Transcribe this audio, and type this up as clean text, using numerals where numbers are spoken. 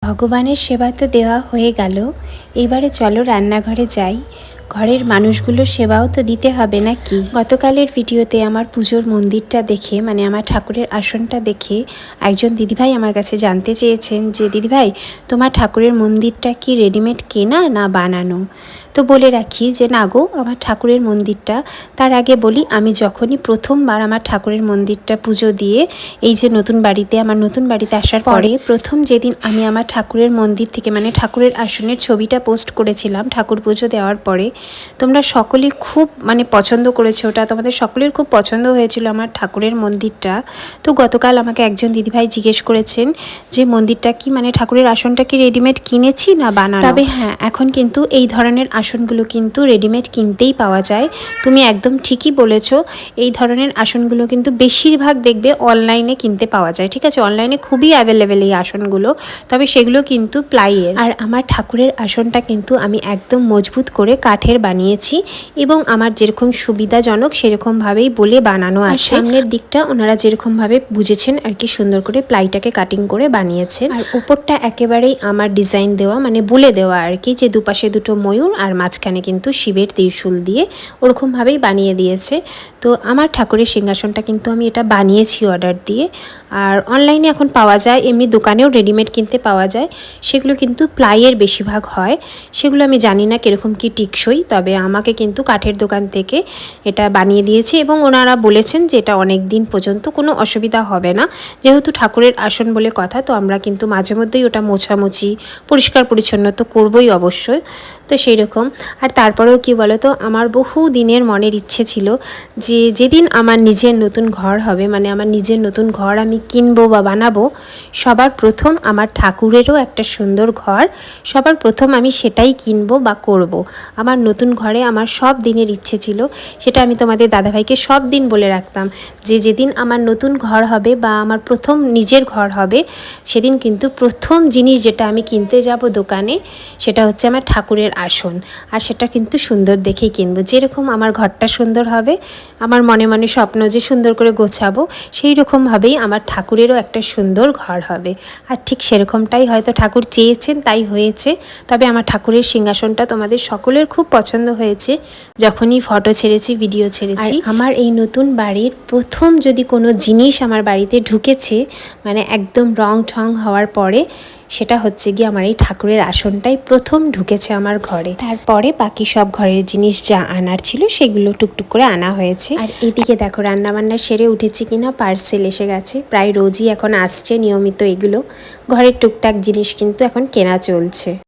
ভগবানের সেবা তো দেওয়া হয়ে গেল, এবারে চলো রান্নাঘরে যাই। ঘরের মানুষগুলোর সেবাও তো দিতে হবে নাকি। গতকালের ভিডিওতে আমার পুজোর মন্দিরটা দেখে, মানে আমার ঠাকুরের আসনটা দেখে একজন দিদিভাই আমার কাছে জানতে চেয়েছেন যে দিদিভাই, তোমার ঠাকুরের মন্দিরটা কি রেডিমেড কেনা না বানানো? তো বলে রাখি যে না গো, আমার ঠাকুরের মন্দিরটা, তার আগে বলি, আমি যখনই প্রথমবার আমার ঠাকুরের মন্দিরটা পুজো দিয়ে এই যে নতুন বাড়িতে আসার পরে প্রথম যেদিন আমি আমার ঠাকুরের মন্দির থেকে, মানে ঠাকুরের আসনের ছবিটা পোস্ট করেছিলাম ঠাকুর পুজো দেওয়ার পরে, তোমরা সকলে খুব পছন্দ করেছো। ওটা তোমাদের সকলের খুব পছন্দ হয়েছিল আমার ঠাকুরের মন্দিরটা। তো গতকাল আমাকে একজন দিদিভাই জিজ্ঞেস করেছেন যে মন্দিরটা কি, ঠাকুরের আসনটা কি রেডিমেড কিনেছি না বানানো? তবে হ্যাঁ, এখন কিন্তু এই ধরনের আসনগুলো কিন্তু রেডিমেড কিনতেই পাওয়া যায়। তুমি একদম ঠিকই বলেছো, এই ধরনের আসনগুলো কিন্তু বেশিরভাগ দেখবে অনলাইনে কিনতে পাওয়া যায়। ঠিক আছে, অনলাইনে খুবই অ্যাভেলেবেল এই আসনগুলো, তবে সেগুলো কিন্তু প্লাইয়ের। আর আমার ঠাকুরের আসনটা কিন্তু আমি একদম মজবুত করে কাঠের বানিয়েছি, এবং আমার যেরকম সুবিধাজনক সেরকমভাবেই বলে বানানো আছে। সামনের দিকটা ওনারা যেরকমভাবে বুঝেছেন আর কি, সুন্দর করে প্লাইটাকে কাটিং করে বানিয়েছেন। আর উপরটা একেবারেই আমার ডিজাইন দেওয়া, বলে দেওয়া আর কি, যে দুপাশে দুটো ময়ূর আর মাঝখানে কিন্তু শিবের ত্রিশূল দিয়ে ওরকমভাবেই বানিয়ে দিয়েছে। তো আমার ঠাকুরের সিংহাসনটা কিন্তু আমি এটা বানিয়েছি অর্ডার দিয়ে। আর অনলাইনে এখন পাওয়া যায়, এমনি দোকানেও রেডিমেড কিনতে পাওয়া যায়। সেগুলো কিন্তু প্লাইয়ের বেশিরভাগ হয়, সেগুলো আমি জানি না কীরকম কী টিকসই, তবে আমাকে কিন্তু কাঠের দোকান থেকে এটা বানিয়ে দিয়েছে, এবং ওনারা বলেছেন যে এটা অনেক দিন পর্যন্ত কোনো অসুবিধা হবে না। যেহেতু ঠাকুরের আসন বলে কথা, তো আমরা কিন্তু মাঝে মধ্যেই ওটা মোছামুছি পরিষ্কার পরিচ্ছন্ন তো করবোই অবশ্যই। তো সেই রকম। আর তারপরেও কি বলো তো, আমার বহু দিনের মনের ইচ্ছে ছিল যে যেদিন আমার নিজের নতুন ঘর হবে, আমার নিজের নতুন ঘর আমি কিনবো বা বানাবো, সবার প্রথম আমার ঠাকুরেরও একটা সুন্দর ঘর, সবার প্রথম আমি সেটাই কিনবো বা করব। আমার নতুন ঘরে আমার সব দিনের ইচ্ছে ছিল, সেটা আমি তোমাদের দাদাভাইকে সব দিন বলে রাখতাম যে যেদিন আমার নতুন ঘর হবে বা আমার প্রথম নিজের ঘর হবে, সেদিন কিন্তু প্রথম জিনিস যেটা আমি কিনতে যাব দোকানে, সেটা হচ্ছে আমার ঠাকুরের আসন। আর সেটা কিন্তু সুন্দর দেখেই কিনবো, যেরকম আমার ঘরটা সুন্দর হবে, আমার মনে মনে স্বপ্ন যে সুন্দর করে গোছাবো, সেই রকমভাবেই আমার ঠাকুরেরও একটা সুন্দর ঘর হবে। আর ঠিক সেরকমটাই হয়তো ঠাকুর চেয়েছেন, তাই হয়েছে। তবে আমার ঠাকুরের সিংহাসনটা তোমাদের সকলের খুব পছন্দ হয়েছে, যখনই ফটো ছেড়েছি, ভিডিও ছেড়েছি। আমার এই নতুন বাড়ির প্রথম যদি কোনো জিনিস আমার বাড়িতে ঢুকেছে, একদম রং ঠং হওয়ার পরে, সেটা হচ্ছে গিয়ে আমার এই ঠাকুরের আসনটাই প্রথম ঢুকেছে আমার ঘরে। তারপরে বাকি সব ঘরের জিনিস যা আনার ছিল সেগুলো টুকটুক করে আনা হয়েছে। আর এদিকে দেখো রান্নাবান্না সেরে উঠেছি কিনা, পার্সেল এসে গেছে, প্রায় রোজই এখন আসছে নিয়মিত এগুলো। ঘরের টুকটাক জিনিস কিন্তু এখন কেনা চলছে।